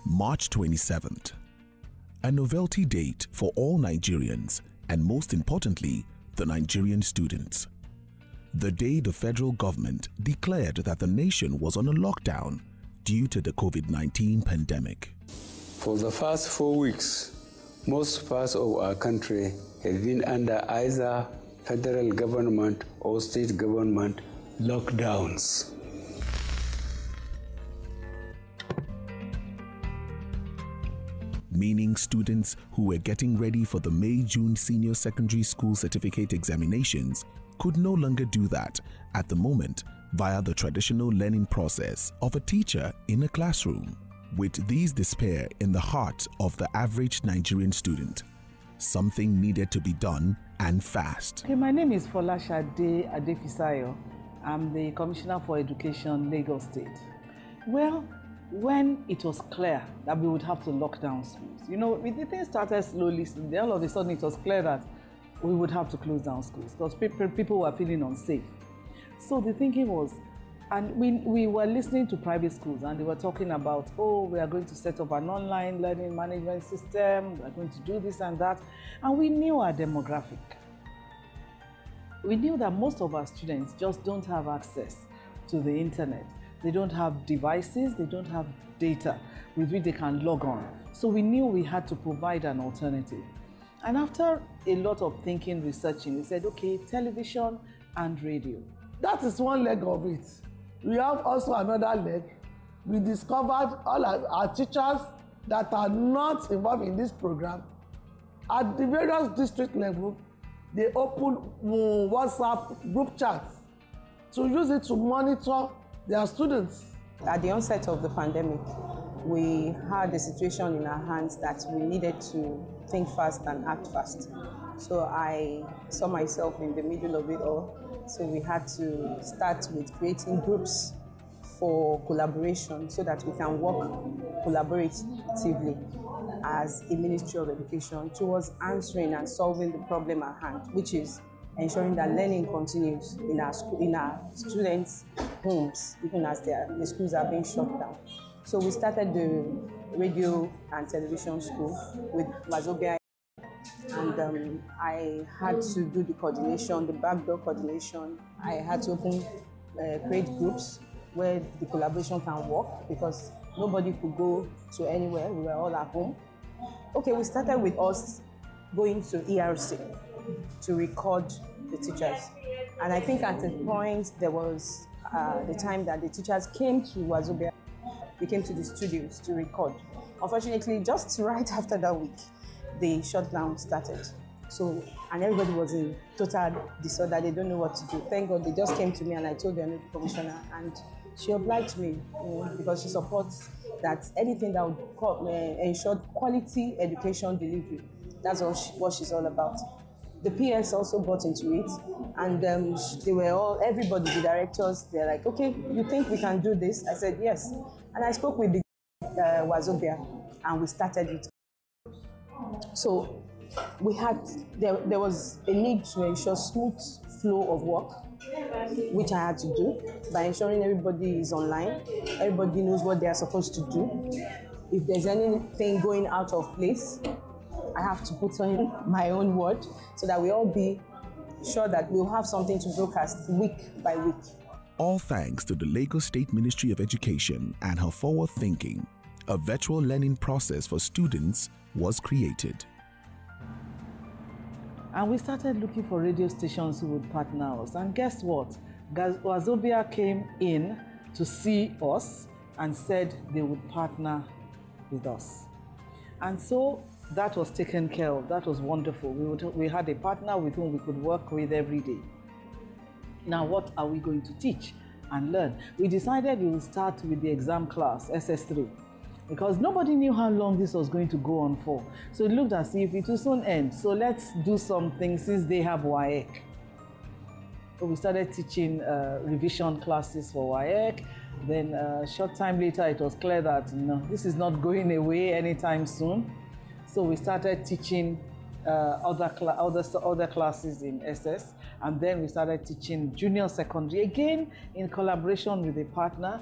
March 27th, a novelty date for all Nigerians and most importantly, the Nigerian students. The day the federal government declared that the nation was on a lockdown due to the COVID-19 pandemic. For the first 4 weeks, most parts of our country have been under either federal government or state government lockdowns. Meaning students who were getting ready for the May-June senior secondary school certificate examinations could no longer do that at the moment via the traditional learning process of a teacher in a classroom. With this despair in the heart of the average Nigerian student, something needed to be done and fast. Okay, my name is Folashade Adefisayo. I'm the Commissioner for Education, Lagos State. Well, when it was clear that we would have to lock down schools, the thing started slowly, all of a sudden it was clear that we would have to close down schools because people were feeling unsafe. So the thinking was, and we were listening to private schools and they were talking about, oh, we are going to set up an online learning management system, we are going to do this and that. And we knew our demographic. We knew that most of our students just don't have access to the internet. They don't have devices, they don't have data with which they can log on. So we knew we had to provide an alternative. And after a lot of thinking, researching, we said, okay, television and radio. That is one leg of it. We have also another leg. We discovered all our teachers that are not involved in this program. At the various district level, they open WhatsApp group chats to use it to monitor their students. At the onset of the pandemic, we had a situation in our hands that we needed to think fast and act fast. So I saw myself in the middle of it all. So we had to start with creating groups for collaboration so that we can work collaboratively as a Ministry of Education towards answering and solving the problem at hand, which is ensuring that learning continues in our students' homes, even as the schools are being shut down. So we started the radio and television school with Wazobia, and I had to do the coordination, the backdoor coordination. I had to create groups where the collaboration can work because nobody could go to anywhere. We were all at home. Okay, we started with us going to ERC to record the teachers. And I think at the point there was the time that the teachers came to Wazobia. We came to the studios to record. Unfortunately, just right after that week, the shutdown started. So, and everybody was in total disorder. They don't know what to do. Thank God they just came to me and I told the commissioner, and she obliged me because she supports that anything that would ensure quality education delivery. That's what she's all about. The PS also got into it, and they were everybody, the directors, they're like, okay, you think we can do this? I said, yes. And I spoke with the Wazobia, and we started it. So there was a need to ensure smooth flow of work, which I had to do by ensuring everybody is online, everybody knows what they are supposed to do. If there's anything going out of place, I have to put in my own word so that we all be sure that we'll have something to broadcast week by week. All thanks to the Lagos State Ministry of Education and her forward thinking, a virtual learning process for students was created. And we started looking for radio stations who would partner us. And guess what? Wazobia came in to see us and said they would partner with us. And so that was taken care of. That was wonderful. We had a partner with whom we could work with every day. Now, what are we going to teach and learn? We decided we would start with the exam class, SS3. Because nobody knew how long this was going to go on for. So it looked as if it will soon end. So let's do something since they have WAEC. So we started teaching revision classes for WAEC. Then a short time later, it was clear that this is not going away anytime soon. So we started teaching other classes in SS. And then we started teaching junior secondary, again in collaboration with a partner,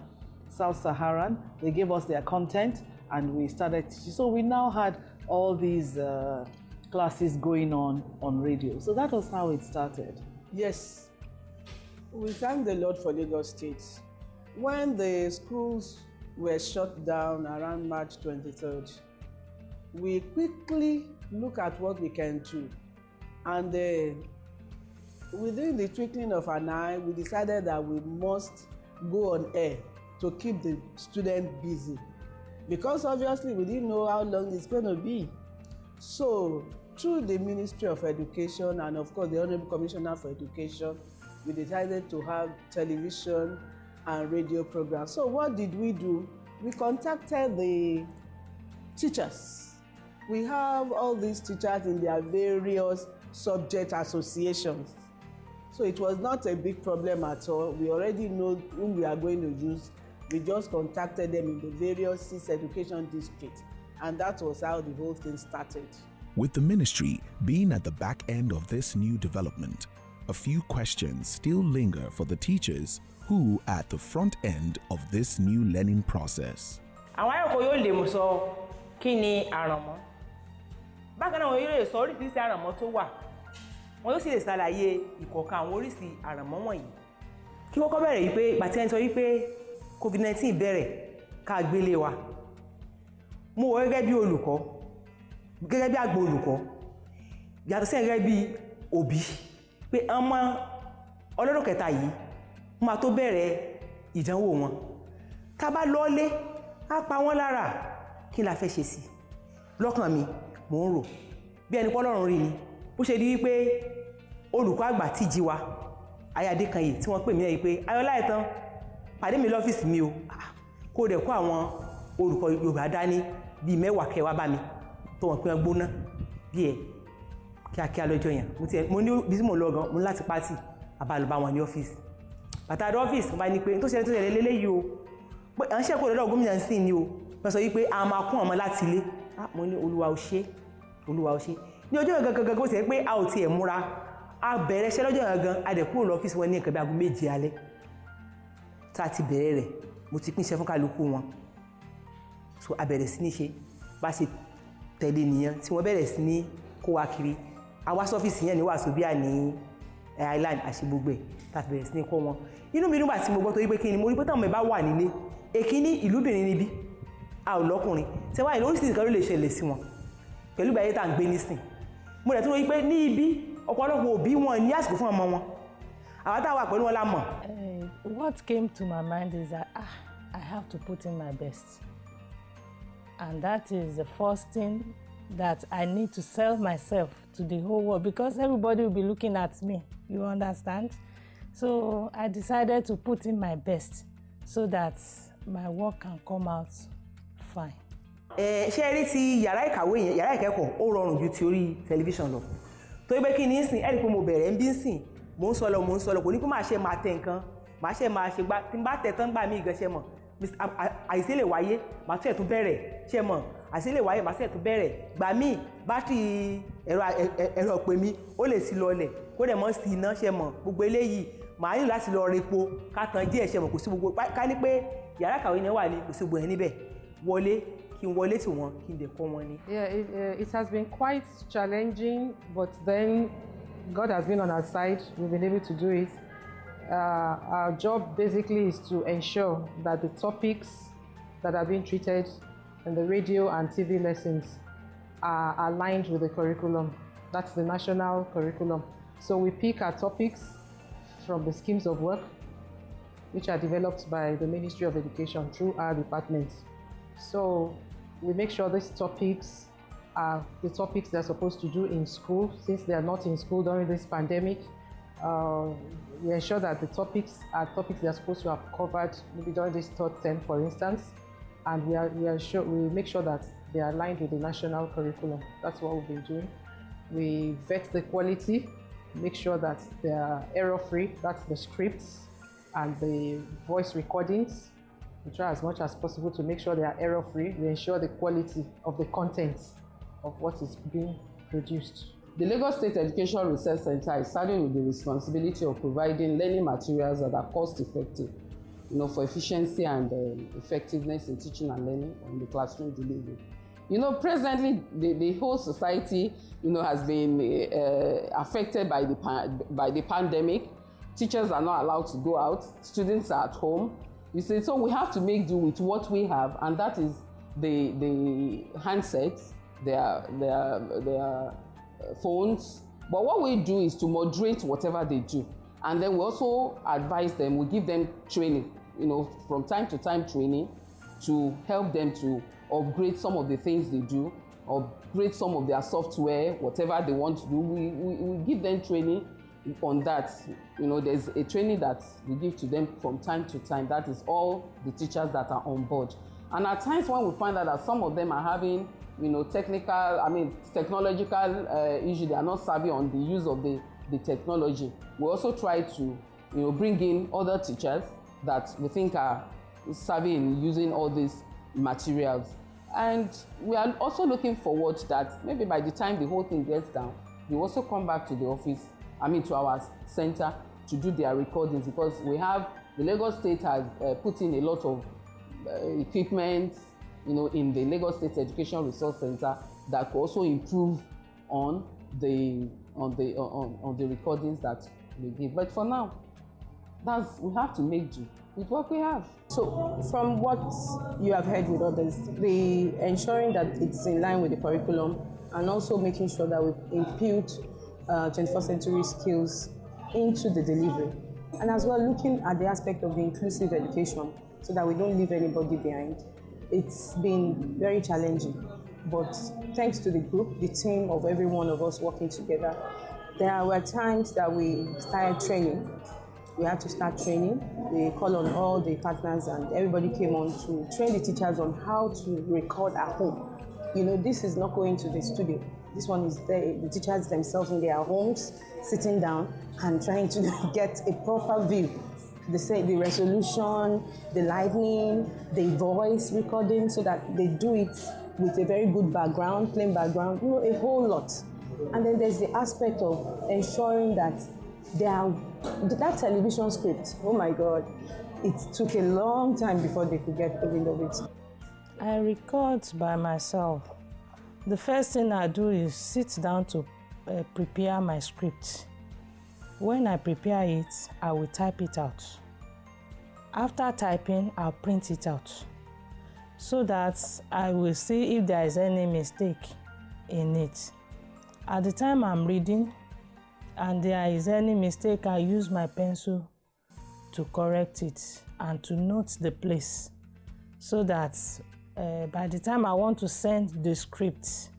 South Saharan. They gave us their content and we started teaching. So we now had all these classes going on radio. So that was how it started. Yes, we thank the Lord for Lagos State. When the schools were shut down around March 23rd, we quickly look at what we can do. And within the twinkling of an eye, we decided that we must go on air to keep the students busy. Because obviously we didn't know how long it's going to be. So through the Ministry of Education and of course the Honorable Commissioner for Education, we decided to have television and radio programs. So what did we do? We contacted the teachers. We have all these teachers in their various subject associations. So it was not a big problem at all. We already know whom we are going to use. We just contacted them in the various 6 education districts, and that was how the whole thing started. With the ministry being at the back end of this new development, a few questions still linger for the teachers who are at the front end of this new learning process. Àwọn ayọ̀kọ̀ yóò lè mú sọ kí ni àrànmọ́. Bákan náà wọ́n yóò lè sọ oríṣiríṣi àrànmọ́ tó wà. Wọ́n yóò sì lè ṣàlàyé ìkọ̀ọ̀kan àwọn oríṣi àrànmọ́ wọ̀nyí. Kí wọ́n kọ́ bẹ̀rẹ̀ yìí pé ìgbà tí ẹni sọ wípé COVID-19 bẹ̀rẹ̀ ká gbélé wa. Mo wọ gẹ́gẹ́ bí olùkọ́, gẹ́gẹ́ bí àgbà olùkọ́, yàtọ̀ sí gẹ́gẹ́ bí òbí pé ọmọ ọlọ́dún kẹta yìí máa tó bẹ̀rẹ̀ ìdánwò wọn. Tá bá lọ́lé á pa wọ́n lára, kí la fẹ́ ṣe sí? Lọ́kàn mi mò ń rò bí ẹni pé Ọlọ́run rí ni bó ṣe di wípé olùkọ́ àgbà tí jí wa Ayáde kan yìí tí wọ́n pè mí lẹ́yìn pé Ayọ̀lá ìtàn pàdé mi lọ́fíìsì mi o kó dẹ̀ kó àwọn olùkọ́ Yorùbá dání bíi 10 kẹwàá bá mi tó wọ́n pé wọ́n gbóná bí ẹ̀ kíákíá lọ́jọ́ yẹn mo ní bí mo lọ gan mo láti pátì àbálùbá wọn ní ọ́fíìsì bàtà ọ́fíìsì mo bá ní pé tó ṣẹlẹ̀ lélẹ́yìí o pé à ń ṣẹ́kọ̀ọ́ lọ́dọ̀ gómìnà sí ni o wọ́n sọ wípé a máa kún ọmọ láti ilé mo ní Olúwa ó ṣe ní ọjọ́ yẹn gangan bó ṣe pé a ò tiẹ̀ múra a bẹ̀rẹ̀ iṣẹ́ lọ́jọ́ yẹn gan a dẹ̀ kúrò lọ́fíìsì wọn ní nǹkan bí aago 7 alẹ́ tá a ti bẹ̀rẹ̀ rẹ̀ mo ti pín iṣẹ́ fún kálukú wọn so a bẹ̀rẹ̀ sí ní ṣe bá ṣe tẹ̀lé nìyẹn tí wọ́n bẹ̀rẹ̀ sí ní kó wa kiri a wá sọ́fíìsì yẹn ní Wazobia ní island àṣegbogbo ẹ̀ tá a bẹ̀rẹ̀ sí ní kọ́ wọn inú mi nígbà tí mo gbọ́ tó yí pé kí ni mo rí pé táwọn ẹ̀ bá wà nílé èkíní ìlúbìnrin níbí a ò lọ́kùnrin tí wọ́n oríṣiríṣi kan ló lè ṣẹlẹ̀ sí wọn pẹ̀lú ìgbà yẹn tá à ń gbé nísìn mo rẹ̀ tó rí pé ní ibi ọ̀pọ̀lọpọ̀ òbí wọn ní àsìkò fún ọmọ wọn àwọn táwọn pẹ̀lú wọn la mọ̀. What came to my mind is that I have to put in my best, and that is the first thing that I need to sell myself to the whole world because everybody will be looking at me, you understand? So I decided to put in my best so that my work can come out fine. Ṣé rí ti yàrá ìkàwé yẹn yàrá ìkẹ́kọ̀ọ́ ó rọrùn ju ti orí tẹlifíṣàn lọ tó yẹ kí ní sìn ẹ̀rí pé mo bẹ̀rẹ̀ ń bí sìn mò ń sọ lọ kò ní kó máa ṣe máa tẹ nǹkan máa ṣe máa ṣe gbá tí n bá tẹ̀ tán gbà mí ìgbẹ́sẹ̀ mọ̀ àìsí lè wáyé màá tún ẹ̀ tún bẹ̀rẹ̀ ṣe mọ̀ àìsí lè wáyé màá tún ẹ̀ tún bẹ̀rẹ̀ gbà mí bátìrì ẹ̀rọ pè mí ó lè sí lọlẹ̀ kó dẹ̀ mọ́ sí iná ṣe mọ̀ gbogbo eléyìí màá nílò láti lọ repo ká tan díẹ̀ ṣe mọ̀ kò sí gbogbo ká ní pé yàrá ìkàwé yẹn wà ní kò sí gbogbo yẹn níbẹ̀ wọlé kí n wọlé tí wọn kí n dẹ̀ kọ́ wọn ní. Yeah, it has been quite challenging, but then God has been on our side. We've been able to do it. Our job basically is to ensure that the topics that are being treated in the radio and TV lessons are aligned with the curriculum. That's the national curriculum. So we pick our topics from the schemes of work, which are developed by the Ministry of Education through our department. So we make sure these topics are the topics they're supposed to do in school, since they are not in school during this pandemic. We ensure that the topics are topics they're supposed to have covered maybe during this 3rd term, for instance, and we make sure that they are aligned with the national curriculum. That's what we've been doing. We vet the quality, make sure that they are error-free, that's the scripts and the voice recordings. We try as much as possible to make sure they are error-free. We ensure the quality of the contents of what is being produced. The Lagos State Education Research Center is saddled with the responsibility of providing learning materials that are cost-effective, for efficiency and effectiveness in teaching and learning and the classroom delivery. Presently, the whole society, has been affected by the pandemic. Teachers are not allowed to go out. Students are at home. So we have to make do with what we have, and that is the handsets, their phones. But what we do is to moderate whatever they do, and then we also advise them. We give them training, from time to time training, to help them to upgrade some of the things they do, upgrade some of their software, whatever they want to do. We give them training on that. There's a training that we give to them from time to time. That is all the teachers that are on board. And at times when we find out that some of them are having, technological issues, they are not savvy on the use of the technology, we also try to, bring in other teachers that we think are savvy in using all these materials. And we are also looking forward that maybe by the time the whole thing gets down, we also come back to the office, to our center to do their recordings, because the Lagos State has put in a lot of equipment, in the Lagos State Education Resource Center that could also improve on the recordings that we give. But for now, we have to make do with what we have. So from what you have heard with others, the ensuring that it's in line with the curriculum, and also making sure that we impute 21st century skills into the delivery, and as well looking at the aspect of the inclusive education so that we don't leave anybody behind. It's been very challenging, but thanks to the group, the team of every one of us working together, there were times that we started training. We had to start training. We called on all the partners and everybody came on to train the teachers on how to record at home. This is not going to the studio. This one is the teachers themselves in their homes, sitting down and trying to get a proper view. The resolution, the lighting, the voice recording, so that they do it with a very good background, plain background, a whole lot. And then there's the aspect of ensuring that that television script, oh my God, it took a long time before they could get the wind of it. I record by myself. The first thing I do is sit down to prepare my script. When I prepare it, I will type it out. After typing, I'll print it out so that I will see if there is any mistake in it. At the time I'm reading and there is any mistake, I use my pencil to correct it and to note the place, so that by the time I want to send the script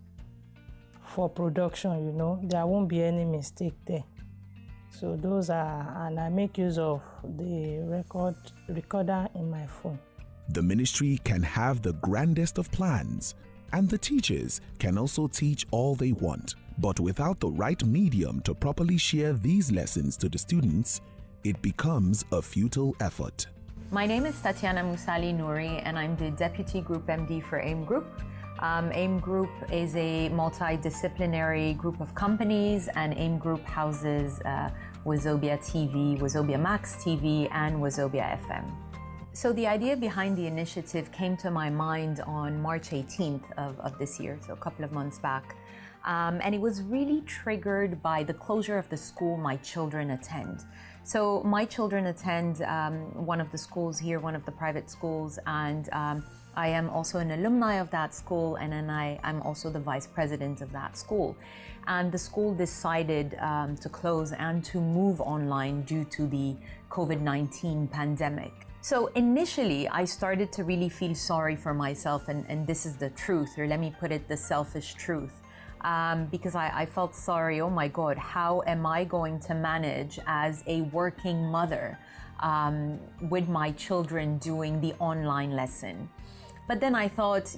for production, there won't be any mistake there. So those are, and I make use of the recorder in my phone. The ministry can have the grandest of plans, and the teachers can also teach all they want. But without the right medium to properly share these lessons to the students, it becomes a futile effort. My name is Tatiana Musali Nouri, and I'm the Deputy Group MD for AIM Group. AIM Group is a multidisciplinary group of companies, and AIM Group houses Wazobia TV, Wazobia Max TV, and Wazobia FM. So the idea behind the initiative came to my mind on March 18th of this year, so a couple of months back. And it was really triggered by the closure of the school my children attend. So my children attend one of the schools here, one of the private schools, and I am also an alumni of that school, and then I'm also the vice president of that school. And the school decided to close and to move online due to the COVID-19 pandemic. So initially, I started to really feel sorry for myself, and this is the truth, or let me put it, the selfish truth. Because I felt sorry, oh my God, how am I going to manage as a working mother with my children doing the online lesson? But then I thought,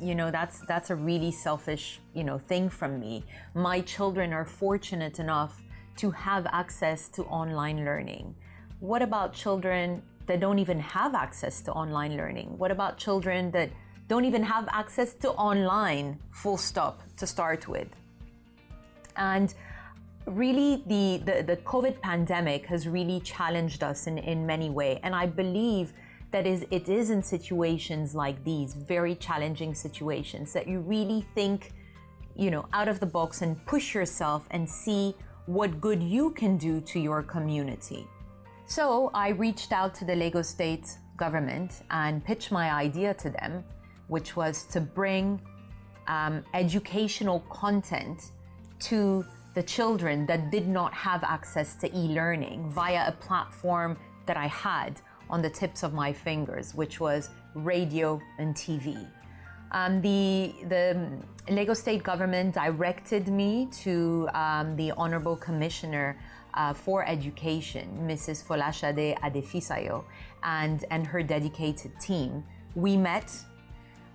that's a really selfish, thing from me. My children are fortunate enough to have access to online learning. What about children that don't even have access to online learning? What about children that don't even have access to online, full stop, to start with? And really, the COVID pandemic has really challenged us in many ways. And I believe that it is in situations like these, very challenging situations, that you really think, you know, out of the box and push yourself and see what good you can do to your community. So I reached out to the Lagos State government and pitched my idea to them, which was to bring educational content to the children that did not have access to e-learning via a platform that I had on the tips of my fingers, which was radio and TV. The Lagos State government directed me to the Honorable Commissioner for Education, Mrs. Folashade Adefisayo, and her dedicated team. We met,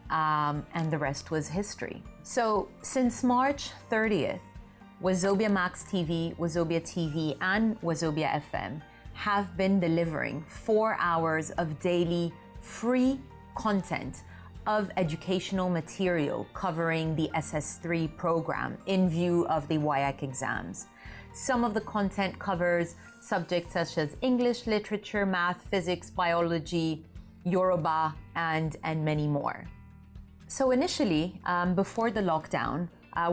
and the rest was history. So since March 30th, Wazobia Max TV, Wazobia TV, and Wazobia FM have been delivering 4 hours of daily free content of educational material covering the SS3 program in view of the WAEC exams. Some of the content covers subjects such as English, literature, math, physics, biology, Yoruba, and many more. So initially, before the lockdown,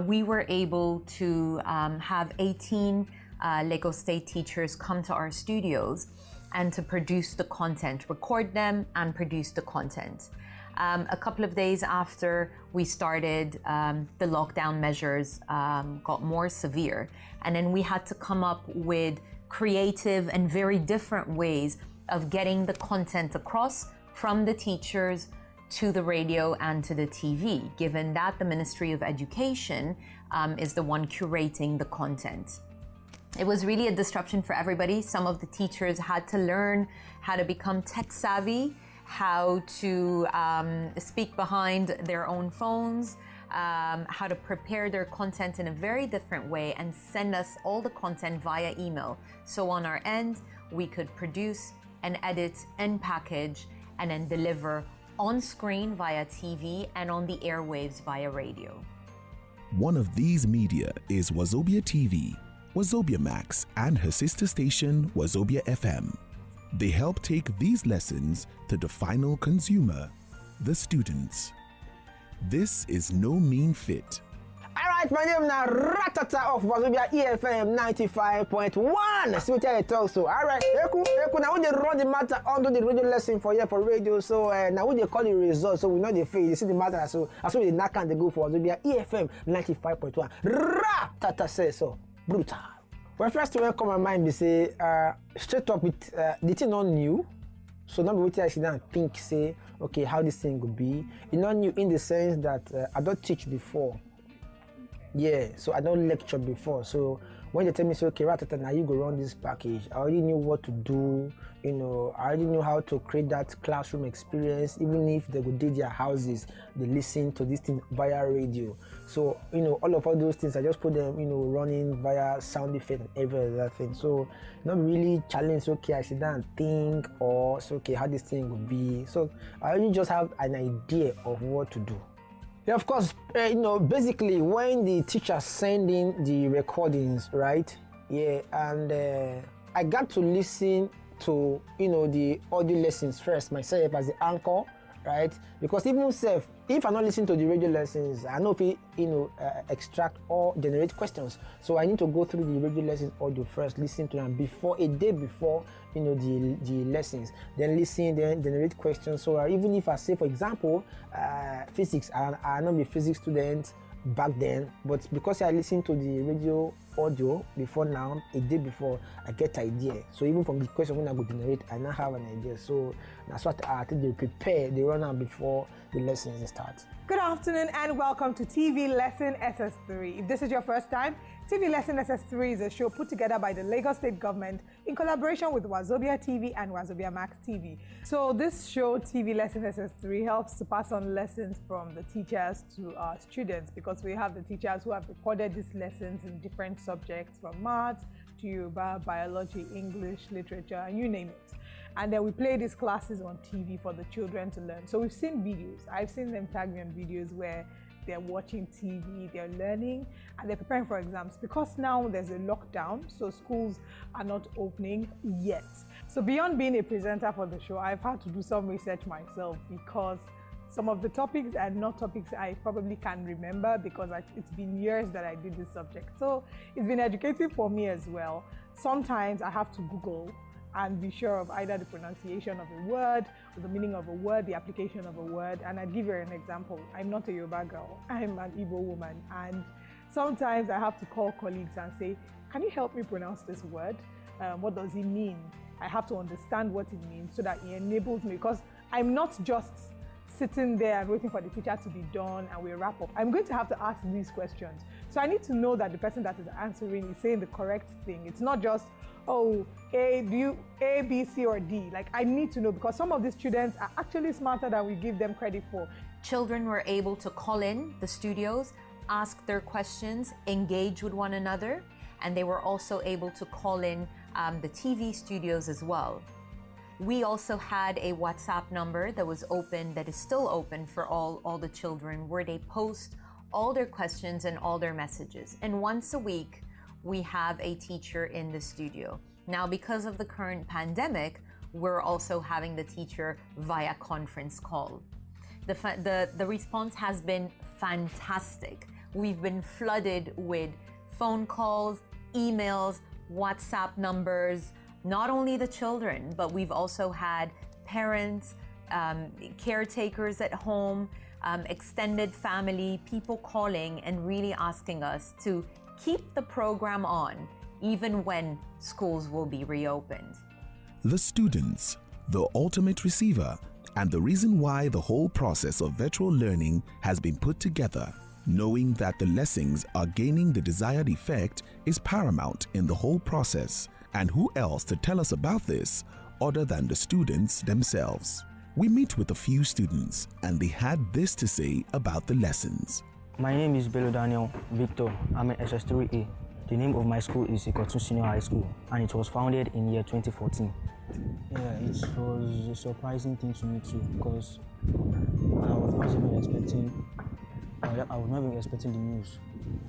we were able to have 18 Lagos State teachers come to our studios and to produce the content, record them and produce the content. A couple of days after we started, the lockdown measures got more severe, and then we had to come up with creative and very different ways of getting the content across from the teachers to the radio and to the TV, given that the Ministry of Education is the one curating the content. It was really a disruption for everybody. Some of the teachers had to learn how to become tech savvy, how to speak behind their own phones, how to prepare their content in a very different way and send us all the content via email. So on our end, we could produce and edit and package and then deliver on screen via TV and on the airwaves via radio. One of these media is Wazobia TV, Wazobia Max, and her sister station, Wazobia FM. They help take these lessons to the final consumer, the students. This is no mean feat. Alright, my name is Ratata of Wazobia EFM 95.1. See what I talk so. Alright, now we run the matter under the radio lesson for here for radio. So now we call the results, so we know the fail. You see the matter, so as we knock and they go for Wazobia EFM 95.1. Ratata says so. Brutal. Well, first thing come my mind, they say straight up with the thing not new. So now we actually down think say, okay, how this thing could be. It's not new in the sense that I don't teach before. Yeah, so I don't lecture before. So when they tell me, so okay, Ratata, now you go run this package, I already knew what to do. You know, I already knew how to create that classroom experience. Even if they would do their houses, they listen to this thing via radio. So, you know, all those things, I just put them, you know, running via sound effect and every other thing. So, not really challenge, okay, I sit down and think, or so, okay, how this thing would be. So, I already just have an idea of what to do. Yeah, of course, you know, basically when the teacher send in the recordings, right? Yeah, and I got to listen to, you know, the audio lessons first myself as the anchor, right? Because even myself, if I'm not listening to the radio lessons, I know if it, you know, extract or generate questions. So I need to go through the radio lessons audio first, listen to them before, a day before, you know, the lessons, then listen, then generate questions. So even if I say, for example, physics, I not be a physics student back then, but because I listened to the radio audio before now, a day before, I get idea. So even from the question when I go generate, I now have an idea. So that's what I think they prepare, they run out before the lessons start. Good afternoon and welcome to TV Lesson SS3. If this is your first time, TV Lesson SS3 is a show put together by the Lagos State government in collaboration with Wazobia TV and Wazobia Max TV. So this show, TV Lesson SS3, helps to pass on lessons from the teachers to our students, because we have the teachers who have recorded these lessons in different subjects, from maths to Yoruba, biology, English, literature, and you name it. And then we play these classes on TV for the children to learn. So we've seen videos. I've seen them tag me on videos where they're watching TV, they're learning, and they're preparing for exams. Because now there's a lockdown, so schools are not opening yet. So beyond being a presenter for the show, I've had to do some research myself because some of the topics are not topics I probably can remember because it's been years that I did this subject. So it's been educative for me as well. Sometimes I have to Google and be sure of either the pronunciation of a word, or the meaning of a word, the application of a word. And I'll give you an example. I'm not a Yoruba girl, I'm an Igbo woman. And sometimes I have to call colleagues and say, can you help me pronounce this word? What does it mean? I have to understand what it means so that it enables me, because I'm not just sitting there and waiting for the teacher to be done and we wrap up. I'm going to have to ask these questions. So I need to know that the person that is answering is saying the correct thing. It's not just, oh, A, B, C, or D. Like, I need to know, because some of these students are actually smarter than we give them credit for. Children were able to call in the studios, ask their questions, engage with one another, and they were also able to call in the TV studios as well. We also had a WhatsApp number that was open, that is still open for all the children, where they post all their questions and all their messages. And once a week, we have a teacher in the studio. Now, because of the current pandemic, we're also having the teacher via conference call. The response has been fantastic. We've been flooded with phone calls, emails, WhatsApp numbers, not only the children, but we've also had parents, caretakers at home, extended family, people calling and really asking us to keep the program on, even when schools will be reopened. The students, the ultimate receiver, and the reason why the whole process of virtual learning has been put together, knowing that the lessons are gaining the desired effect, is paramount in the whole process. And who else to tell us about this other than the students themselves? We meet with a few students and they had this to say about the lessons. My name is Bello Daniel Victor. I'm an SS3A. The name of my school is Gotv Senior High School, and it was founded in year 2014. Yeah, it was a surprising thing to me too, because I was not even expecting the news,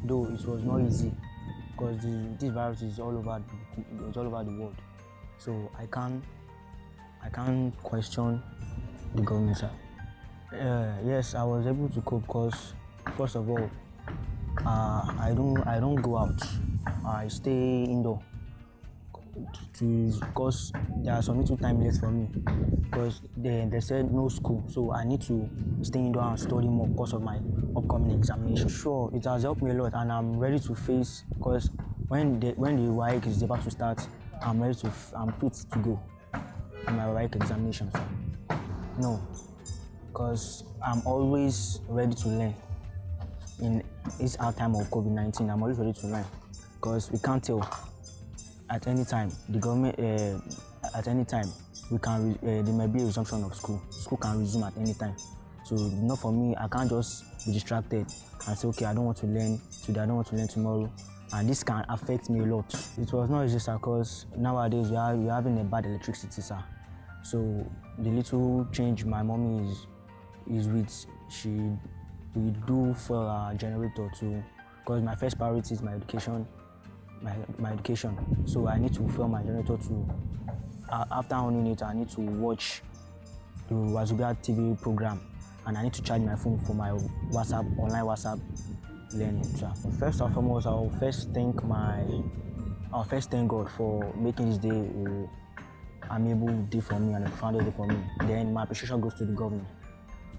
though it was not easy, because this virus is all over the world. So I can't question the government, sir. Yes, I was able to cope because, first of all, I don't go out. I stay indoor because there are some little time left for me, because they said no school, so I need to stay indoor and study more because of my upcoming examination. Sure, it has helped me a lot, and I'm ready to face, because when the WAEC is about to start, I'm fit to go in my WAEC examination. So no, because I'm always ready to learn. In this our time of COVID-19, I'm always ready to learn, because we can't tell. At any time, the government, at any time, there may be a resumption of school. School can resume at any time. So, not for me, I can't just be distracted and say, okay, I don't want to learn today, I don't want to learn tomorrow. And this can affect me a lot. It was not easy, sir, because nowadays we're having a bad electricity, sir. So, the little change my mommy is with, we do for a generator too, because my first priority is my education. My education, so I need to fill my generator too. After owning it, I need to watch the Wazobia TV program, and I need to charge my phone for my online WhatsApp learning. So first and foremost, I'll first thank God for making this day an amenable day for me and a profound day for me. Then my appreciation goes to the government,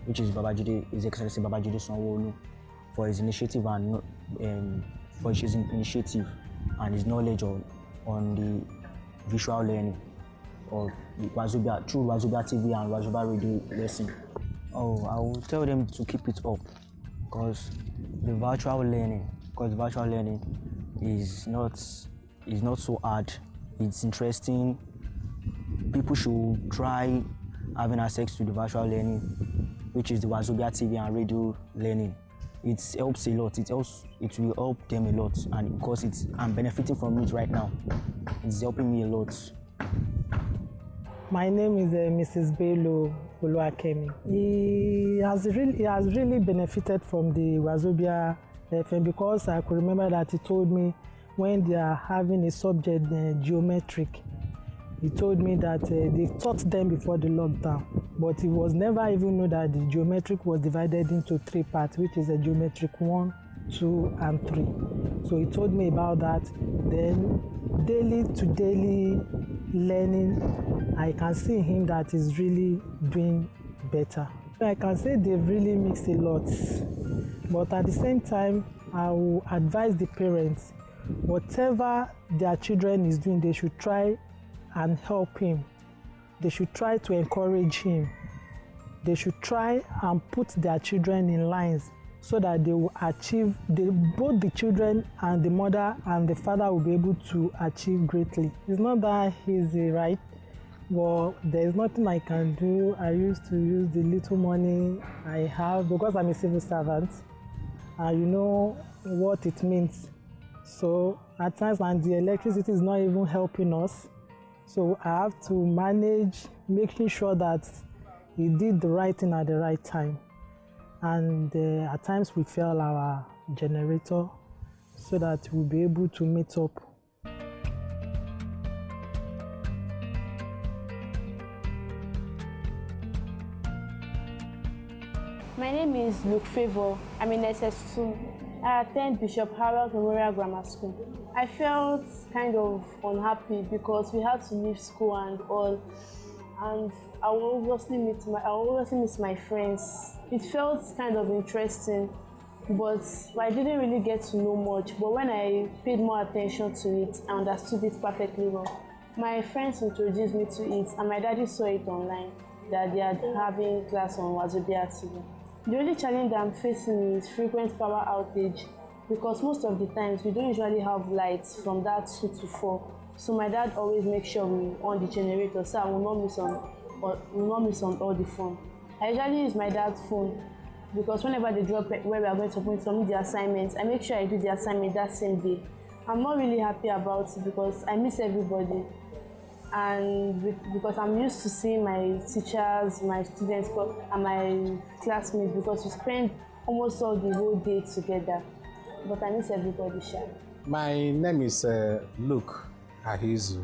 which is His Excellency Babajide Sanwo-Olu, for his initiative and his knowledge on the visual learning of Wazobia through Wazobia TV and Wazobia Radio lesson. Oh, I will tell them to keep it up, because the virtual learning is not so hard. It's interesting. People should try having access to the virtual learning, which is the Wazobia TV and radio learning. It helps a lot. It will help them a lot, and because I'm benefiting from it right now. It's helping me a lot. My name is Mrs. Bello Oluwakemi. He has really benefited from the Wazobia FM, because I could remember that he told me when they are having a subject geometric, He told me that they taught them before the lockdown, but he was never even know that the geometric was divided into 3 parts, which is a geometric 1, 2, and 3. So he told me about that. Then daily to daily learning, I can see him that is really doing better. I can say they've really mixed a lot, but at the same time, I will advise the parents, whatever their children is doing, they should try and help him. They should try to encourage him. They should try and put their children in lines so that they will achieve, both the children and the mother and the father will be able to achieve greatly. It's not that easy, right? But there's nothing I can do. I used to use the little money I have because I'm a civil servant, and you know what it means. So at times, and the electricity is not even helping us. So I have to manage making sure that he did the right thing at the right time. And at times we fail our generator so that we'll be able to meet up. My name is Luke Favor. I'm in SS2. I attend Bishop Harold Memorial Grammar School. I felt kind of unhappy because we had to leave school and all, and I will obviously miss my friends. It felt kind of interesting, but I didn't really get to know much. But when I paid more attention to it, I understood it perfectly well. My friends introduced me to it, and my daddy saw it online that they are having class on Wazobia TV. The only challenge I'm facing is frequent power outage, because most of the times we don't usually have lights from that 2 to 4. So my dad always makes sure we on the generator so I will not miss on all the fun. I usually use my dad's phone because whenever they drop where we are going to submit the assignments, I make sure I do the assignment that same day. I'm not really happy about it because I miss everybody, and because I'm used to seeing my teachers, my students, and my classmates, because we spend almost all the whole day together. But I miss everybody, Sha. My name is Luke Ahizu.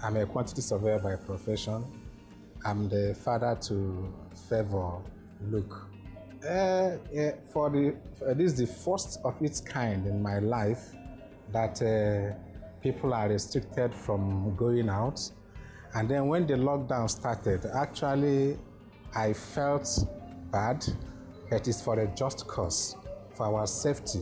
I'm a quantity surveyor by profession. I'm the father to Favor Luke. This is the first of its kind in my life that people are restricted from going out. And then when the lockdown started, actually I felt bad, but it's for a just cause, for our safety.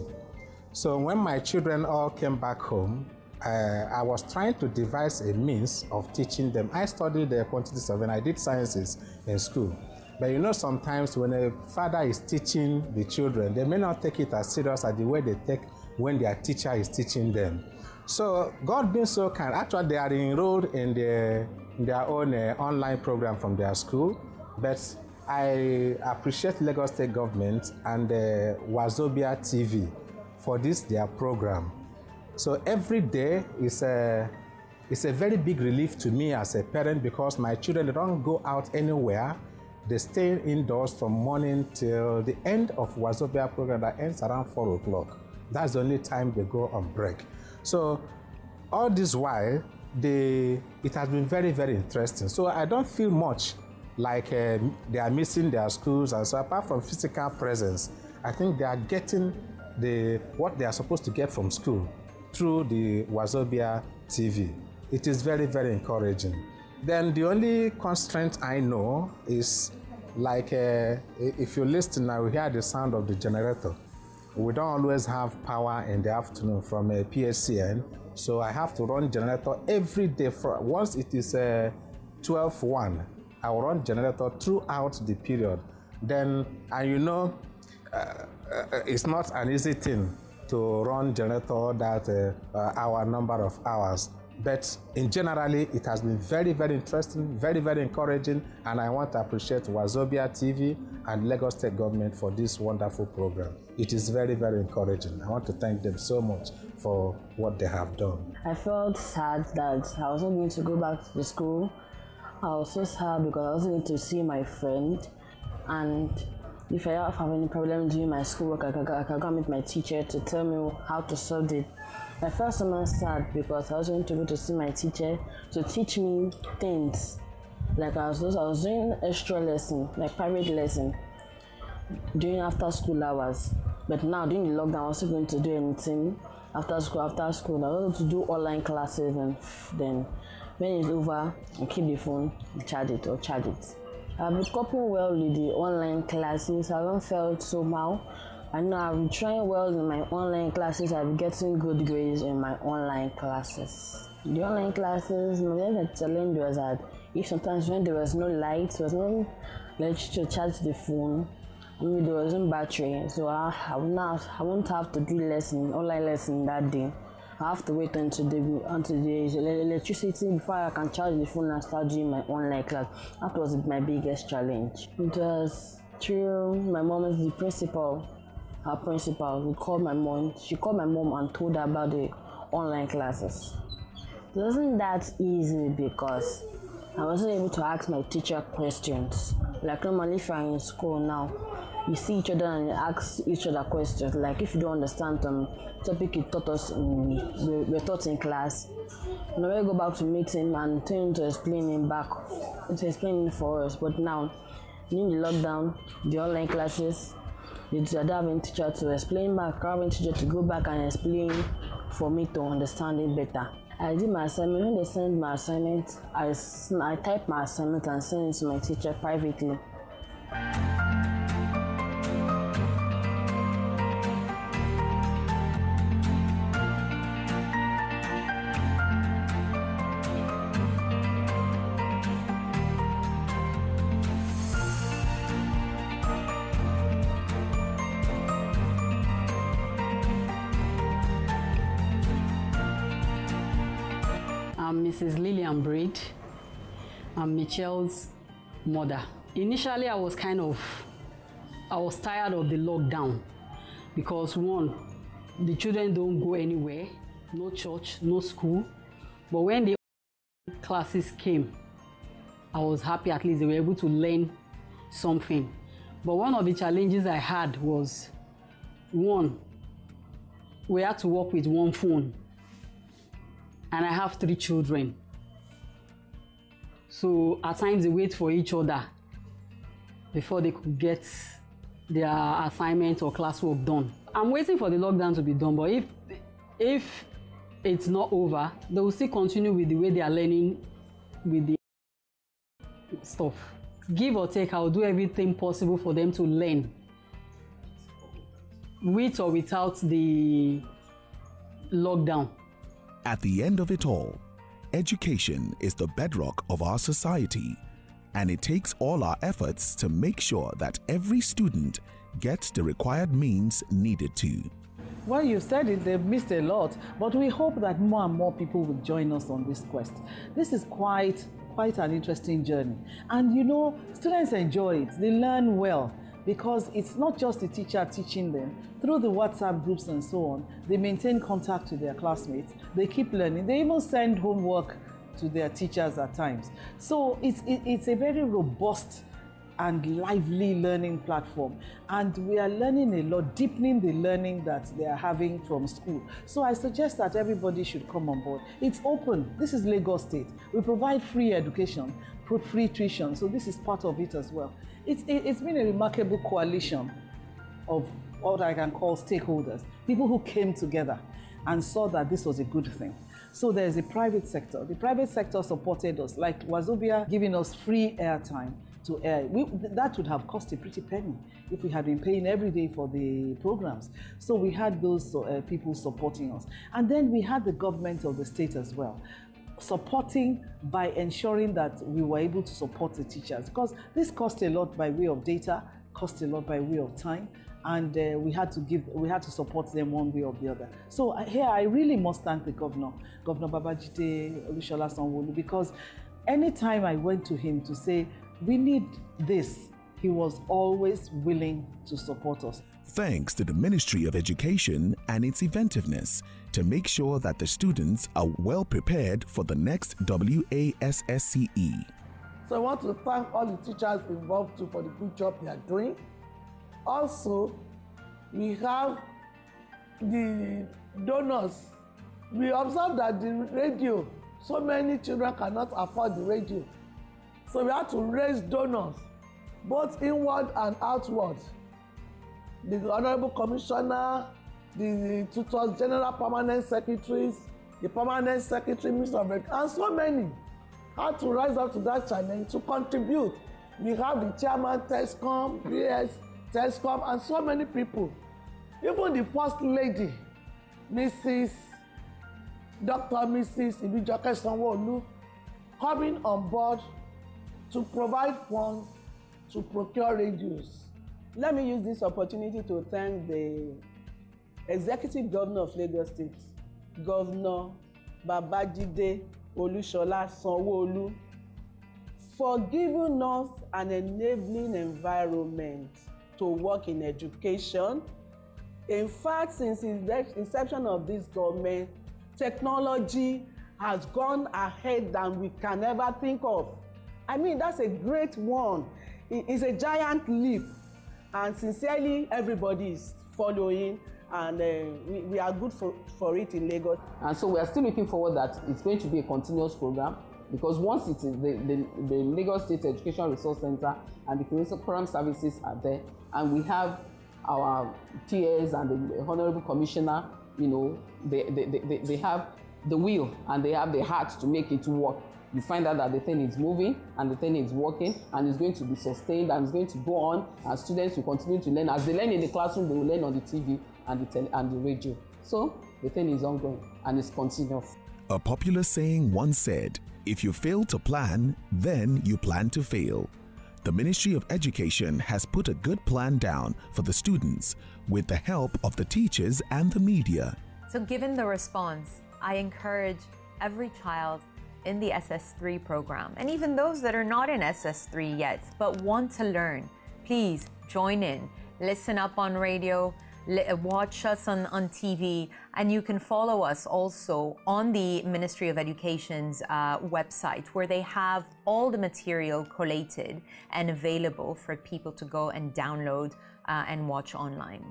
So when my children all came back home, I was trying to devise a means of teaching them. I studied quantity surveying, I did sciences in school. But you know, sometimes when a father is teaching the children, they may not take it as serious as the way they take when their teacher is teaching them. So God being so kind, actually they are enrolled in their own online program from their school. But I appreciate Lagos State government and Wazobia TV for this their program. So every day is a very big relief to me as a parent, because my children, they don't go out anywhere. They stay indoors from morning till the end of Wazobia program that ends around 4 o'clock. That's the only time they go on break. So all this while, it has been very, very interesting. So I don't feel much like they are missing their schools. And so apart from physical presence, I think they are getting what they are supposed to get from school through the Wazobia TV. It is very, very encouraging. Then the only constraint I know is like if you listen now, we hear the sound of the generator. We don't always have power in the afternoon from a PSCN, so I have to run generator every day. Once it is 12:1, I will run generator throughout the period. Then, and you know, it's not an easy thing to run generator that our number of hours. But in generally, it has been very, very interesting, very, very encouraging, and I want to appreciate Wazobia TV and Lagos State government for this wonderful program. It is very, very encouraging. I want to thank them so much for what they have done. I felt sad that I wasn't going to go back to the school. I was so sad because I wasn't going to see my friend, and If I have any problem doing my schoolwork, I can go meet my teacher to tell me how to solve it. My first semester sad because I was going to go to see my teacher to teach me things. Like I was doing extra lesson, like private lesson, during after school hours. But now during the lockdown, I wasn't going to do anything after school. I was going to do online classes, and then when it's over, I keep the phone and charge it. I've been coping well with the online classes. I haven't felt somehow. I know I've been trying well in my online classes. I've been getting good grades in my online classes. The online classes, the challenge was that if sometimes when there was no light, there was no electricity to charge the phone, there wasn't battery, so I won't have to do online lesson that day. I have to wait until there is electricity before I can charge the phone and start doing my online class. That was my biggest challenge. It was through my mom is the principal. Her principal, we called my mom. She called my mom and told her about the online classes. It wasn't that easy because I wasn't able to ask my teacher questions. Like normally if you're in school now, you see each other and you ask each other questions. Like if you don't understand topic you taught us, we taught in class, now we go back to meet him and tell him to explain it for us. But now, during the lockdown, the online classes, I don't have any teacher to explain back. I have any teacher to go back and explain for me to understand it better. I did my assignment. When they send my assignment, I type my assignment and send it to my teacher privately. I'm Mrs. Lillian Braid. I'm Michelle's mother. Initially, I was tired of the lockdown because one, the children don't go anywhere, no church, no school. But when the classes came, I was happy at least they were able to learn something. But one of the challenges I had was, one, we had to work with one phone. And I have 3 children. So at times they wait for each other before they could get their assignment or classwork done. I'm waiting for the lockdown to be done, but if it's not over, they will still continue with the way they are learning with the stuff. Give or take, I'll do everything possible for them to learn with or without the lockdown. At the end of it all, education is the bedrock of our society, and it takes all our efforts to make sure that every student gets the required means needed to. Well, you said it, they've missed a lot, but we hope that more and more people will join us on this quest. This is quite an interesting journey. And you know, students enjoy it, they learn well, because it's not just the teacher teaching them. Through the WhatsApp groups and so on, they maintain contact with their classmates. They keep learning. They even send homework to their teachers at times. So it's a very robust and lively learning platform. And we are learning a lot, deepening the learning that they are having from school. So I suggest that everybody should come on board. It's open. This is Lagos State. We provide free education, free tuition. So this is part of it as well. It's been a remarkable coalition of what I can call stakeholders, people who came together and saw that this was a good thing. So there's a private sector. The private sector supported us, like Wazobia giving us free airtime to air. That would have cost a pretty penny if we had been paying every day for the programs. So we had those people supporting us. And then we had the government of the state as well, supporting by ensuring that we were able to support the teachers, because this cost a lot by way of data, cost a lot by way of time, and we had to support them one way or the other. So here I really must thank the Governor Babajide Olusola Sanwo-Olu, because anytime I went to him to say we need this, he was always willing to support us. Thanks to the Ministry of Education and its inventiveness to make sure that the students are well prepared for the next WASSCE. So I want to thank all the teachers involved too for the good job they are doing. Also, we have the donors. We observe that the radio, so many children cannot afford the radio. So we have to raise donors, both inward and outward. The Honorable Commissioner, the Tutors General Permanent Secretaries, the Permanent Secretary, Minister of Education, and so many had to rise up to that challenge to contribute. We have the Chairman, TESCOM, BS, TESCOM, and so many people. Even the First Lady, Dr. Mrs. Ibijoke Sanwo-Olu, coming on board to provide funds to procure radios. Let me use this opportunity to thank the Executive Governor of Lagos State, Governor Babajide Olusola Sanwo-Olu, for giving us an enabling environment to work in education. In fact, since the inception of this government, technology has gone ahead than we can ever think of. I mean, that's a great one. It's a giant leap, and sincerely, everybody is following, and we are good for it in Lagos. And so we are still looking forward that it's going to be a continuous program, because once it is the Lagos State Education Resource Center and the curriculum services are there, and we have our peers and the Honorable Commissioner, you know, they have the will and they have the heart to make it work. You find out that the thing is moving and the thing is working and it's going to be sustained and it's going to go on, and students will continue to learn. As they learn in the classroom, they will learn on the TV and the radio. So the thing is ongoing and it's continuous. A popular saying once said, if you fail to plan, then you plan to fail. The Ministry of Education has put a good plan down for the students with the help of the teachers and the media. So given the response, I encourage every child in the SS3 program, and even those that are not in SS3 yet but want to learn, please join in, listen up on radio, watch us on TV, and you can follow us also on the Ministry of Education's website, where they have all the material collated and available for people to go and download and watch online.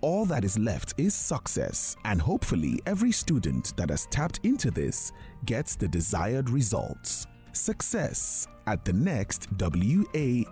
All that is left is success, and hopefully every student that has tapped into this gets the desired results. Success at the next WASSCE.